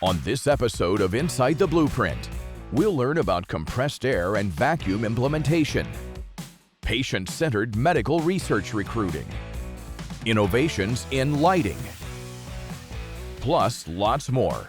On this episode of Inside the Blueprint, we'll learn about compressed air and vacuum implementation, patient-centered medical research recruiting, innovations in lighting, plus lots more.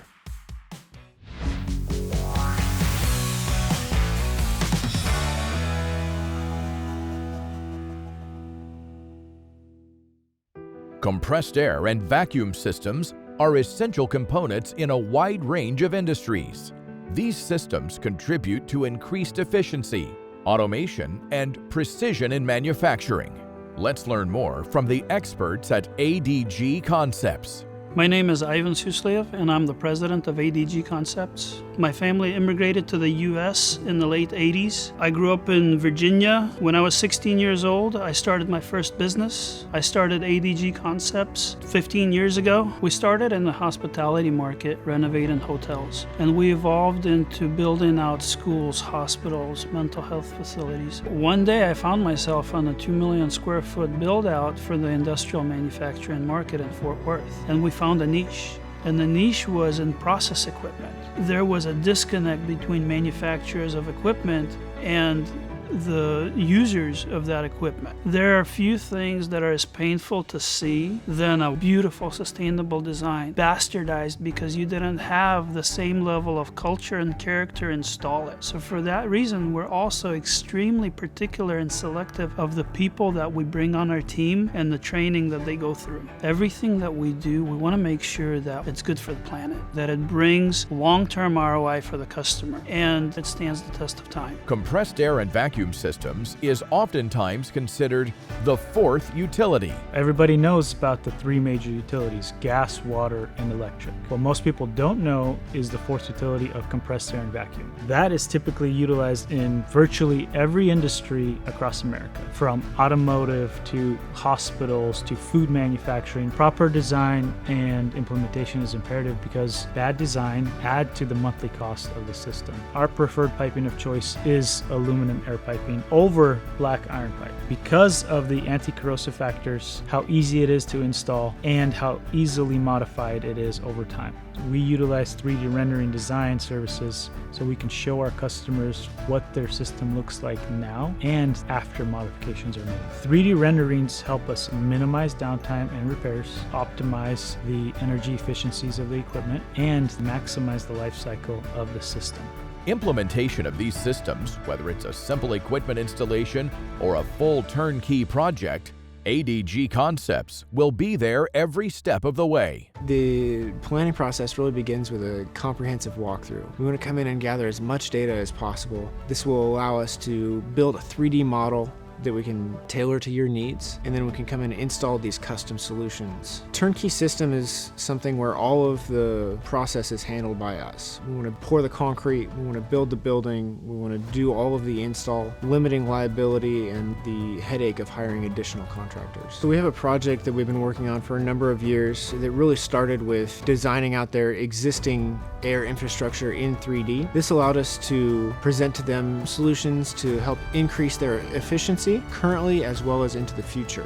Compressed air and vacuum systems are essential components in a wide range of industries. These systems contribute to increased efficiency, automation, and precision in manufacturing. Let's learn more from the experts at ADG Concepts. My name is Ivan Susliev, and I'm the president of ADG Concepts. My family immigrated to the U.S. in the late 80s. I grew up in Virginia. When I was 16 years old, I started my first business. I started ADG Concepts 15 years ago. We started in the hospitality market, renovating hotels, and we evolved into building out schools, hospitals, mental health facilities. One day I found myself on a 2 million square foot build out for the industrial manufacturing market in Fort Worth, and we found a niche. And the niche was in process equipment. There was a disconnect between manufacturers of equipment and the users of that equipment. There are few things that are as painful to see than a beautiful, sustainable design bastardized because you didn't have the same level of culture and character install it. So for that reason, we're also extremely particular and selective of the people that we bring on our team and the training that they go through. Everything that we do, we want to make sure that it's good for the planet, that it brings long-term ROI for the customer, and it stands the test of time. Compressed air and vacuum systems is oftentimes considered the fourth utility. Everybody knows about the three major utilities: gas, water, and electric. What most people don't know is the fourth utility of compressed air and vacuum. That is typically utilized in virtually every industry across America, from automotive to hospitals to food manufacturing. Proper design and implementation is imperative because bad design adds to the monthly cost of the system. Our preferred piping of choice is aluminum air piping over black iron pipe because of the anti-corrosive factors, how easy it is to install, and how easily modified it is over time. We utilize 3D rendering design services so we can show our customers what their system looks like now and after modifications are made. 3D renderings help us minimize downtime and repairs, optimize the energy efficiencies of the equipment, and maximize the life cycle of the system. Implementation of these systems, whether it's a simple equipment installation or a full turnkey project, ADG Concepts will be there every step of the way. The planning process really begins with a comprehensive walkthrough. We want to come in and gather as much data as possible. This will allow us to build a 3D model that we can tailor to your needs, and then we can come in and install these custom solutions. Turnkey system is something where all of the process is handled by us. We want to pour the concrete, we want to build the building, we want to do all of the install, limiting liability and the headache of hiring additional contractors. So we have a project that we've been working on for a number of years that really started with designing out their existing air infrastructure in 3D. This allowed us to present to them solutions to help increase their efficiency currently as well as into the future.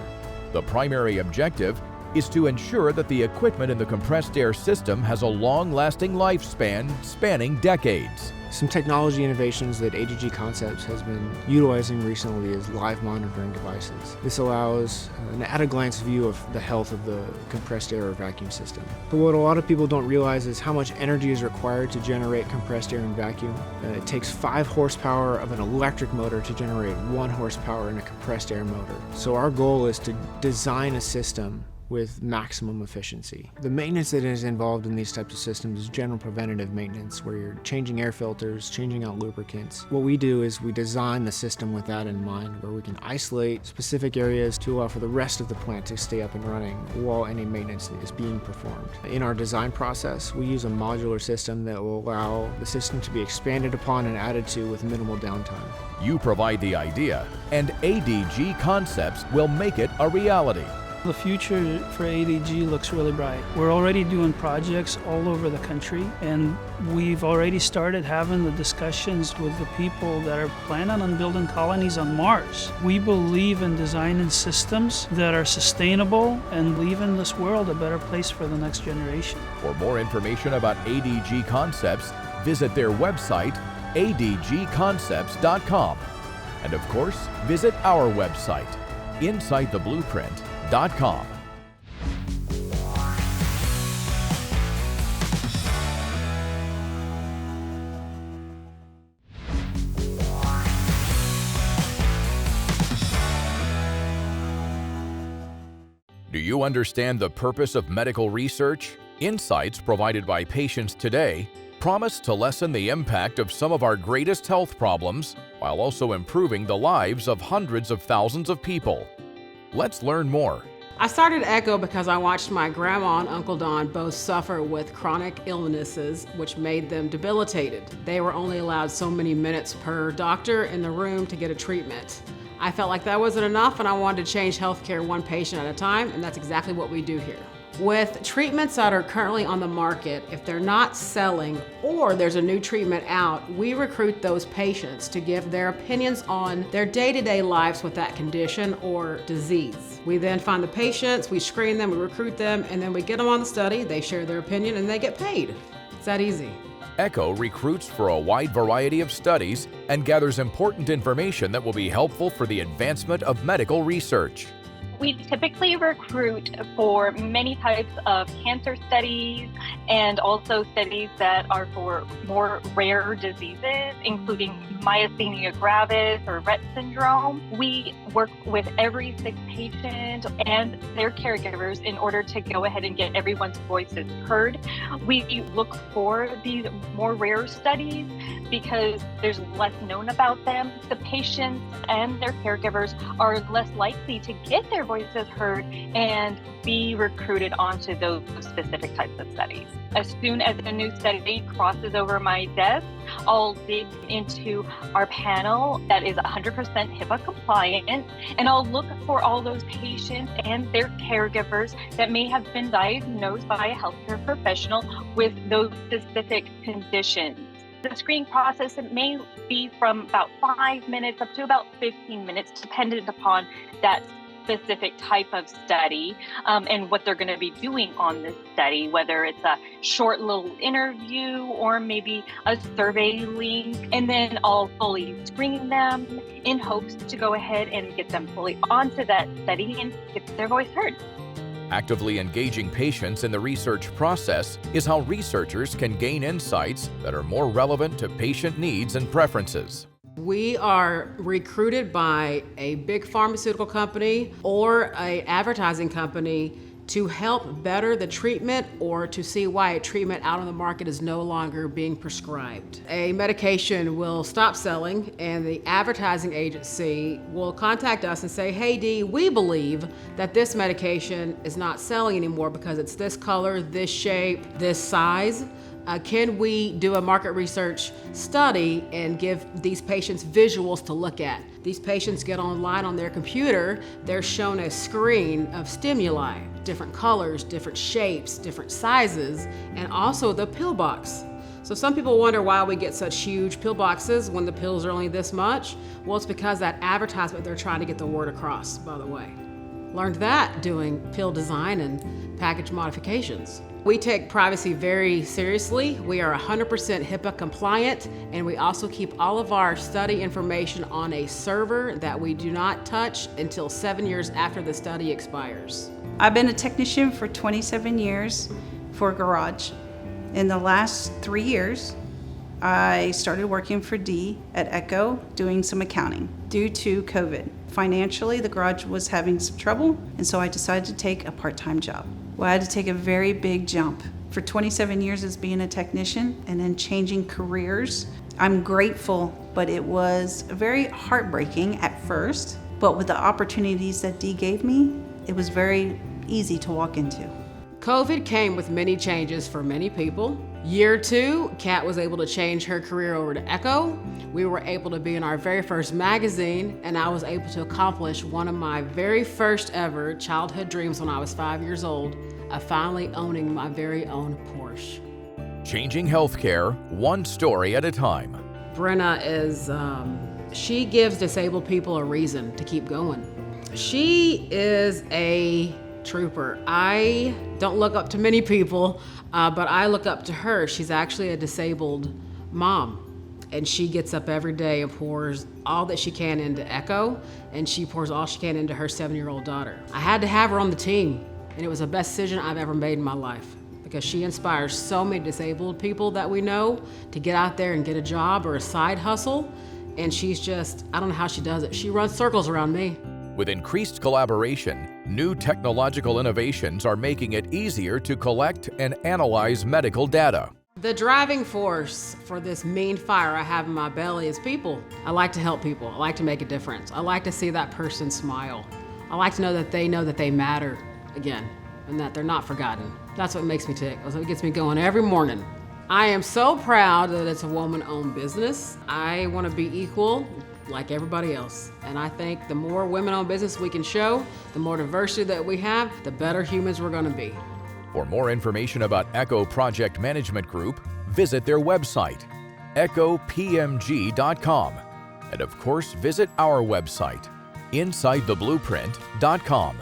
The primary objective is to ensure that the equipment in the compressed air system has a long-lasting lifespan spanning decades. Some technology innovations that ADG Concepts has been utilizing recently is live monitoring devices. This allows an at-a-glance view of the health of the compressed air or vacuum system. But what a lot of people don't realize is how much energy is required to generate compressed air and vacuum. It takes 5 horsepower of an electric motor to generate 1 horsepower in a compressed air motor. So our goal is to design a system with maximum efficiency. The maintenance that is involved in these types of systems is general preventative maintenance, where you're changing air filters, changing out lubricants. What we do is we design the system with that in mind, where we can isolate specific areas to allow for the rest of the plant to stay up and running while any maintenance is being performed. In our design process, we use a modular system that will allow the system to be expanded upon and added to with minimal downtime. You provide the idea, and ADG Concepts will make it a reality. The future for ADG looks really bright. We're already doing projects all over the country, and we've already started having the discussions with the people that are planning on building colonies on Mars. We believe in designing systems that are sustainable and leaving this world a better place for the next generation. For more information about ADG Concepts, visit their website, adgconcepts.com. And of course, visit our website, InsideTheBlueprint.com. Do you understand the purpose of medical research? Insights provided by patients today promise to lessen the impact of some of our greatest health problems while also improving the lives of hundreds of thousands of people. Let's learn more. I started Echo because I watched my grandma and Uncle Don both suffer with chronic illnesses, which made them debilitated. They were only allowed so many minutes per doctor in the room to get a treatment. I felt like that wasn't enough, and I wanted to change healthcare one patient at a time, and that's exactly what we do here. With treatments that are currently on the market, if they're not selling or there's a new treatment out, we recruit those patients to give their opinions on their day-to-day lives with that condition or disease. We then find the patients, we screen them, we recruit them, and then we get them on the study, they share their opinion, and they get paid. It's that easy. Echo recruits for a wide variety of studies and gathers important information that will be helpful for the advancement of medical research. We typically recruit for many types of cancer studies and also studies that are for more rare diseases, including myasthenia gravis or Rett syndrome. We work with every sick patient and their caregivers in order to go ahead and get everyone's voices heard. We look for these more rare studies because there's less known about them. The patients and their caregivers are less likely to get their voices heard and be recruited onto those specific types of studies. As soon as a new study crosses over my desk, I'll dig into our panel that is 100% HIPAA compliant, and I'll look for all those patients and their caregivers that may have been diagnosed by a healthcare professional with those specific conditions. The screening process, it may be from about 5 minutes up to about 15 minutes, dependent upon that specific type of study and what they're going to be doing on this study, whether it's a short little interview or maybe a survey link. And then I'll fully screen them in hopes to go ahead and get them fully onto that study and get their voice heard. Actively engaging patients in the research process is how researchers can gain insights that are more relevant to patient needs and preferences. We are recruited by a big pharmaceutical company or an advertising company to help better the treatment or to see why a treatment out on the market is no longer being prescribed. A medication will stop selling and the advertising agency will contact us and say, hey Dee, we believe that this medication is not selling anymore because it's this color, this shape, this size. Can we do a market research study and give these patients visuals to look at? These patients get online on their computer, they're shown a screen of stimuli, different colors, different shapes, different sizes, and also the pill box. So some people wonder why we get such huge pill boxes when the pills are only this much. Well, it's because that advertisement, they're trying to get the word across, by the way. Learned that doing pill design and package modifications. We take privacy very seriously. We are 100% HIPAA compliant, and we also keep all of our study information on a server that we do not touch until 7 years after the study expires. I've been a technician for 27 years for Garage. In the last 3 years, I started working for Dee at Echo doing some accounting due to COVID. Financially, the Garage was having some trouble, and so I decided to take a part-time job. Well, I had to take a very big jump. For 27 years as being a technician and then changing careers, I'm grateful, but it was very heartbreaking at first. But with the opportunities that Dee gave me, it was very easy to walk into. COVID came with many changes for many people. Year 2, Kat was able to change her career over to Echo. We were able to be in our very first magazine, and I was able to accomplish one of my very first ever childhood dreams when I was 5 years old, of finally owning my very own Porsche. Changing healthcare one story at a time. Brenna is, she gives disabled people a reason to keep going. She is a trooper. I don't look up to many people, but I look up to her. She's actually a disabled mom, and she gets up every day and pours all that she can into Echo, and she pours all she can into her 7-year-old daughter. I had to have her on the team, and it was the best decision I've ever made in my life, because she inspires so many disabled people that we know to get out there and get a job or a side hustle, and she's just, I don't know how she does it. She runs circles around me. With increased collaboration, new technological innovations are making it easier to collect and analyze medical data. The driving force for this mean fire I have in my belly is people. I like to help people. I like to make a difference. I like to see that person smile. I like to know that they matter again and that they're not forgotten. That's what makes me tick. That's what gets me going every morning. I am so proud that it's a woman-owned business. I want to be equal like everybody else. And I think the more women-owned business we can show, the more diversity that we have, the better humans we're going to be. For more information about Echo Project Management Group, visit their website, echopmg.com. And of course, visit our website, insidetheblueprint.com.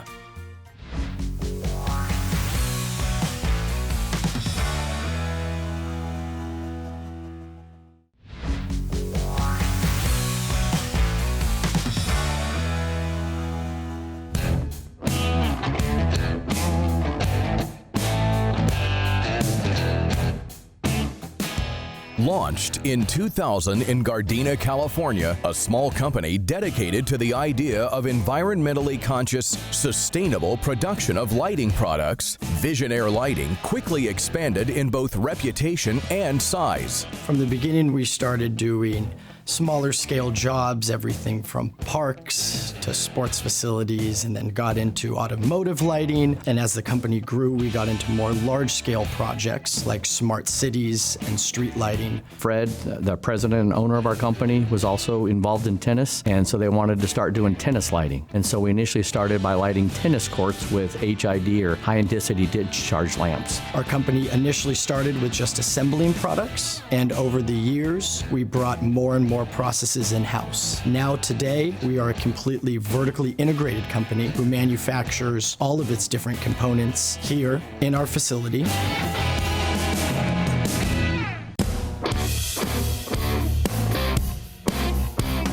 Launched in 2000 in Gardena, California, a small company dedicated to the idea of environmentally conscious, sustainable production of lighting products, Visionaire Lighting quickly expanded in both reputation and size. From the beginning, we started doing smaller scale jobs, everything from parks to sports facilities, and then got into automotive lighting. And as the company grew, we got into more large scale projects like smart cities and street lighting. Fred, the president and owner of our company, was also involved in tennis, and so they wanted to start doing tennis lighting. And so we initially started by lighting tennis courts with HID, or high intensity discharge lamps. Our company initially started with just assembling products, and over the years, we brought more and more processes in-house. Now today, we are a completely vertically integrated company who manufactures all of its different components here in our facility.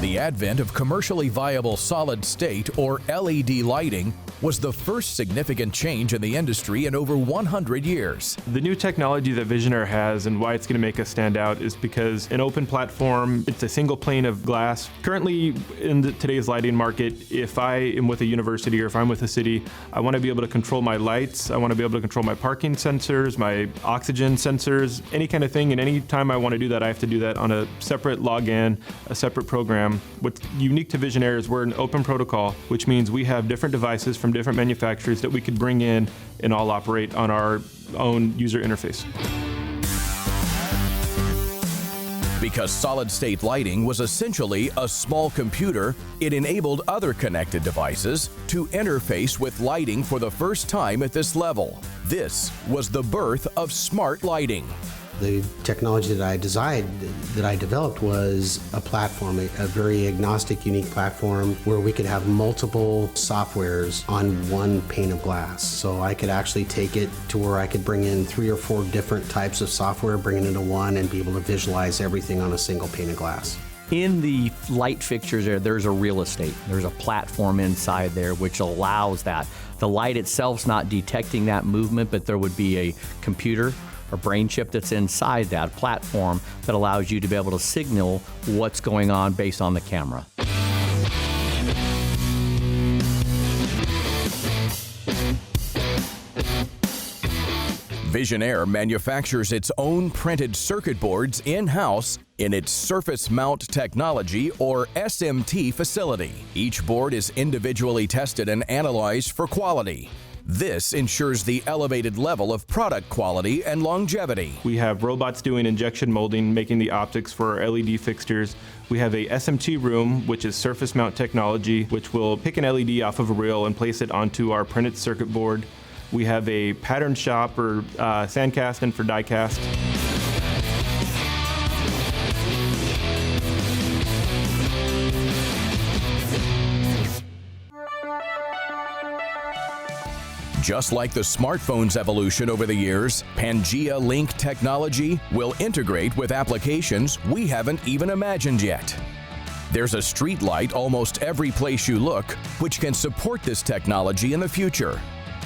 The advent of commercially viable solid-state or LED lighting was the first significant change in the industry in over 100 years. The new technology that Visionaire has and why it's going to make us stand out is because an open platform, it's a single pane of glass. Currently in today's lighting market, if I am with a university or if I'm with a city, I want to be able to control my lights, I want to be able to control my parking sensors, my oxygen sensors, any kind of thing, and any time I want to do that, I have to do that on a separate login, a separate program. What's unique to Visionaire is we're an open protocol, which means we have different devices from different manufacturers that we could bring in and all operate on our own user interface. Because solid-state lighting was essentially a small computer, it enabled other connected devices to interface with lighting for the first time at this level. This was the birth of smart lighting. The technology that I developed was a platform, a very agnostic, unique platform where we could have multiple softwares on one pane of glass. So I could actually take it to where I could bring in 3 or 4 different types of software, bring it into one, and be able to visualize everything on a single pane of glass. In the light fixtures there's a real estate. There's a platform inside there which allows that. The light itself's not detecting that movement, but there would be a computer or brain chip that's inside that platform that allows you to be able to signal what's going on based on the camera. Visionaire manufactures its own printed circuit boards in-house in its Surface Mount Technology or SMT facility. Each board is individually tested and analyzed for quality. This ensures the elevated level of product quality and longevity. We have robots doing injection molding, making the optics for our LED fixtures. We have a SMT room, which is surface mount technology, which will pick an LED off of a reel and place it onto our printed circuit board. We have a pattern shop for sandcast and for die cast. Just like the smartphone's evolution over the years, Pangea Link technology will integrate with applications we haven't even imagined yet. There's a street light almost every place you look, which can support this technology in the future.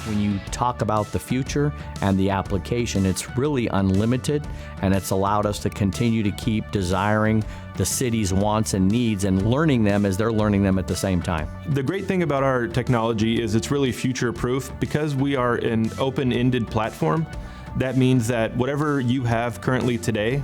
When you talk about the future and the application, it's really unlimited, and it's allowed us to continue to keep desiring the city's wants and needs and learning them as they're learning them at the same time. The great thing about our technology is it's really future-proof. Because we are an open-ended platform, that means that whatever you have currently today,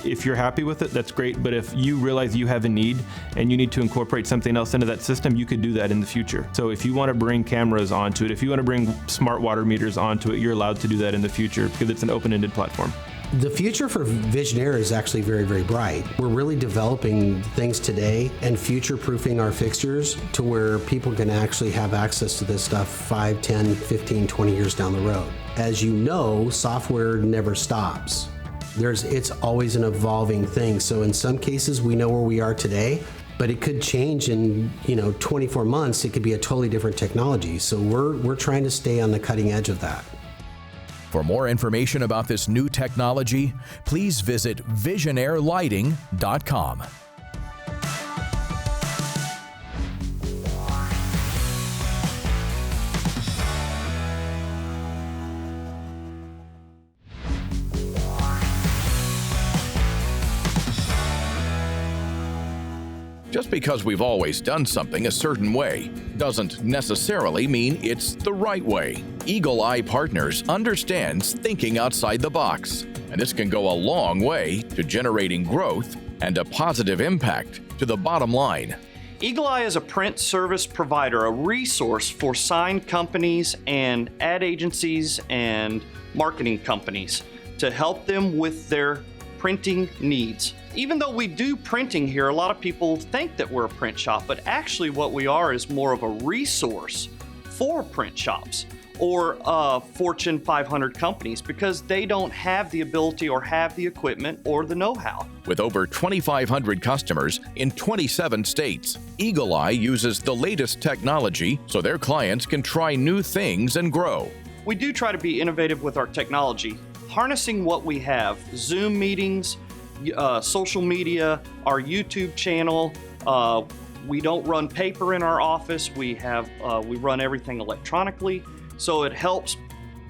if you're happy with it, that's great. But if you realize you have a need and you need to incorporate something else into that system, you could do that in the future. So if you want to bring cameras onto it, if you want to bring smart water meters onto it, you're allowed to do that in the future because it's an open-ended platform. The future for Visionaire is actually very, very bright. We're really developing things today and future-proofing our fixtures to where people can actually have access to this stuff 5, 10, 15, 20 years down the road. As you know, software never stops. It's always an evolving thing. So in some cases, we know where we are today, but it could change in 24 months. It could be a totally different technology. So we're trying to stay on the cutting edge of that. For more information about this new technology, please visit visionairelighting.com. Just because we've always done something a certain way doesn't necessarily mean it's the right way. Eagle Eye Partners understands thinking outside the box, and this can go a long way to generating growth and a positive impact to the bottom line. Eagle Eye is a print service provider, a resource for sign companies and ad agencies and marketing companies to help them with their printing needs. Even though we do printing here, a lot of people think that we're a print shop, but actually what we are is more of a resource for print shops or Fortune 500 companies because they don't have the ability or have the equipment or the know-how. With over 2,500 customers in 27 states, Eagle Eye uses the latest technology so their clients can try new things and grow. We do try to be innovative with our technology, harnessing what we have, Zoom meetings, social media, our YouTube channel. We don't run paper in our office. We run everything electronically. So it helps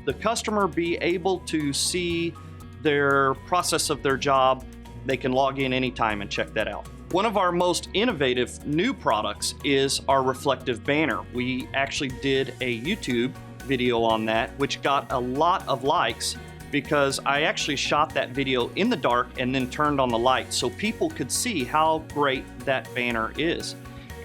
the customer be able to see their process of their job. They can log in anytime and check that out. One of our most innovative new products is our reflective banner. We actually did a YouTube video on that, which got a lot of likes because I actually shot that video in the dark and then turned on the light so people could see how great that banner is.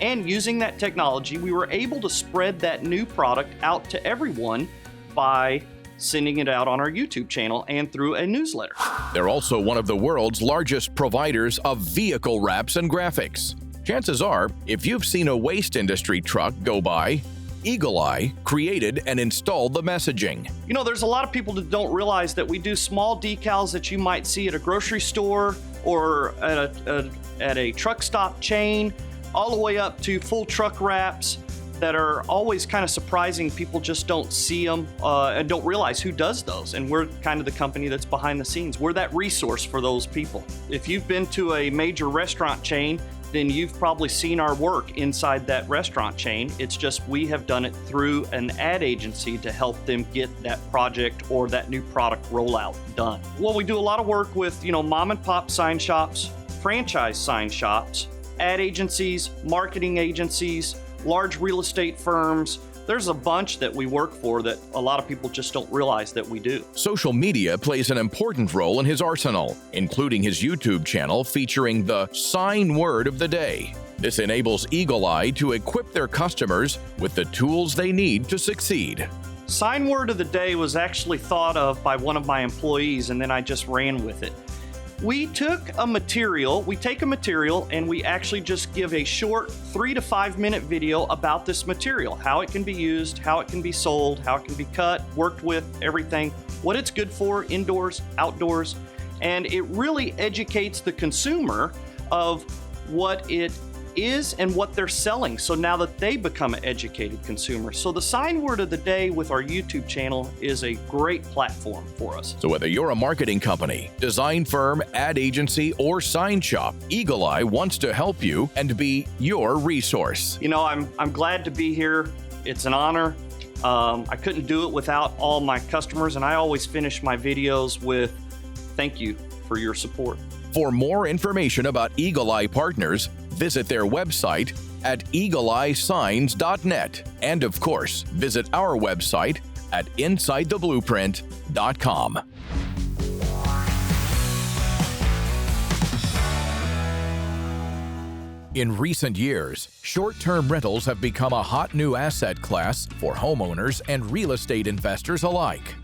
And using that technology, we were able to spread that new product out to everyone by sending it out on our YouTube channel and through a newsletter. They're also one of the world's largest providers of vehicle wraps and graphics. Chances are, if you've seen a waste industry truck go by, Eagle Eye created and installed the messaging. You know, there's a lot of people that don't realize that we do small decals that you might see at a grocery store or at a truck stop chain, all the way up to full truck wraps that are always kind of surprising. People just don't see them and don't realize who does those. And we're kind of the company that's behind the scenes. We're that resource for those people. If you've been to a major restaurant chain, then you've probably seen our work inside that restaurant chain. It's just we have done it through an ad agency to help them get that project or that new product rollout done. Well, we do a lot of work with, mom and pop sign shops, franchise sign shops, ad agencies, marketing agencies, large real estate firms. There's a bunch that we work for that a lot of people just don't realize that we do. Social media plays an important role in his arsenal, including his YouTube channel featuring the sign word of the day. This enables Eagle Eye to equip their customers with the tools they need to succeed. Sign word of the day was actually thought of by one of my employees, and then I just ran with it. We take a material and we actually just give a short 3 to 5 minute video about this material, how it can be used, how it can be sold, how it can be cut, worked with, everything, what it's good for, indoors, outdoors, and it really educates the consumer of what it is and what they're selling, so now that they become an educated consumer. So the sign word of the day with our YouTube channel is a great platform for us. So whether you're a marketing company, design firm, ad agency, or sign shop, Eagle Eye wants to help you and be your resource. You know, I'm glad to be here. It's an honor. I couldn't do it without all my customers, and I always finish my videos with thank you for your support. For more information about Eagle Eye Partners, visit their website at eagleeyesigns.net. And of course, visit our website at insidetheblueprint.com. In recent years, short-term rentals have become a hot new asset class for homeowners and real estate investors alike.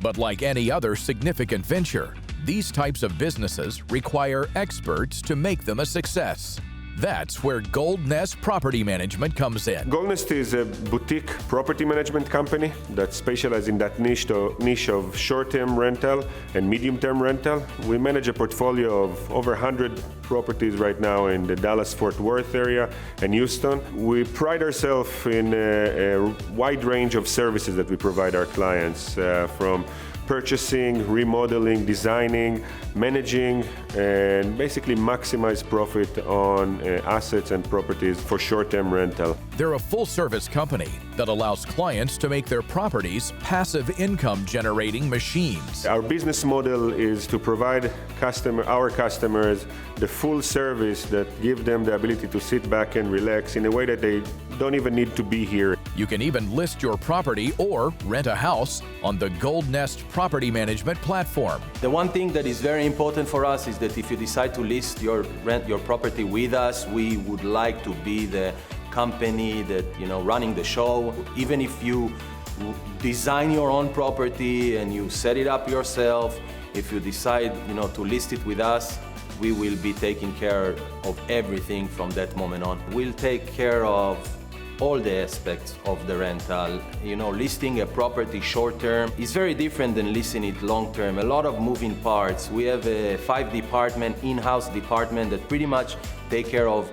But like any other significant venture, these types of businesses require experts to make them a success. That's where GoldNest Property Management comes in. GoldNest is a boutique property management company that specializes in that niche of short-term rental and medium-term rental. We manage a portfolio of over 100 properties right now in the Dallas-Fort Worth area and Houston. We pride ourselves in a wide range of services that we provide our clients, from purchasing, remodeling, designing, managing, and basically maximize profit on assets and properties for short-term rental. They're a full-service company that allows clients to make their properties passive income-generating machines. Our business model is to provide our customers the full service that gives them the ability to sit back and relax in a way that they don't even need to be here. You can even list your property or rent a house on the GoldNest Property Management platform. The one thing that is very important for us is that if you decide to rent your property with us, we would like to be the company that, running the show. Even if you design your own property and you set it up yourself, if you decide, to list it with us, we will be taking care of everything from that moment on. We'll take care of all the aspects of the rental. Listing a property short-term is very different than listing it long-term. A lot of moving parts. We have a 5-department, in-house department that pretty much take care of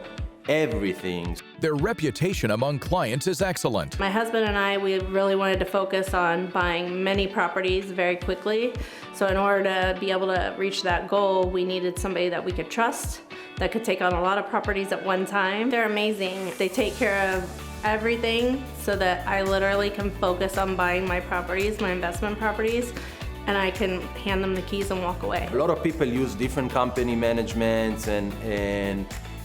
everything. Their reputation among clients is excellent. My husband and I, we really wanted to focus on buying many properties very quickly. So in order to be able to reach that goal, we needed somebody that we could trust, that could take on a lot of properties at one time. They're amazing. They take care of everything so that I literally can focus on buying my properties, my investment properties, and I can hand them the keys and walk away. A lot of people use different company managements and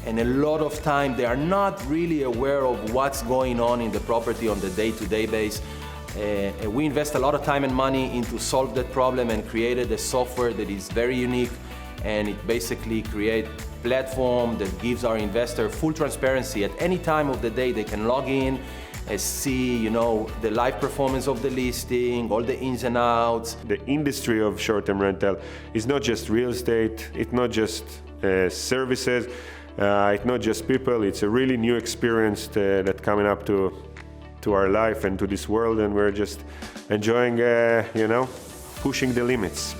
a lot of time they are not really aware of what's going on in the property on the day-to-day basis. We invest a lot of time and money into solve that problem and created a software that is very unique, and it basically creates a platform that gives our investor full transparency. At any time of the day they can log in and see the live performance of the listing, all the ins and outs. The industry of short-term rental is not just real estate, it's not just services, it's not just people, it's a really new experience that's coming up to our life and to this world, and we're just enjoying, pushing the limits.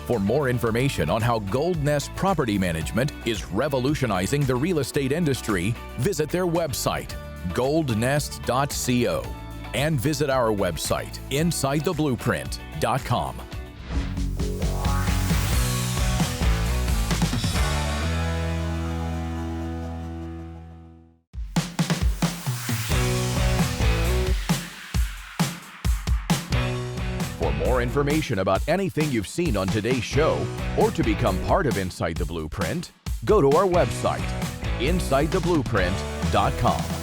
For more information on how GoldNest Property Management is revolutionizing the real estate industry, visit their website, goldnest.co, and visit our website, insidetheblueprint.com. For more information about anything you've seen on today's show, or to become part of Inside the Blueprint, go to our website, insidetheblueprint.com.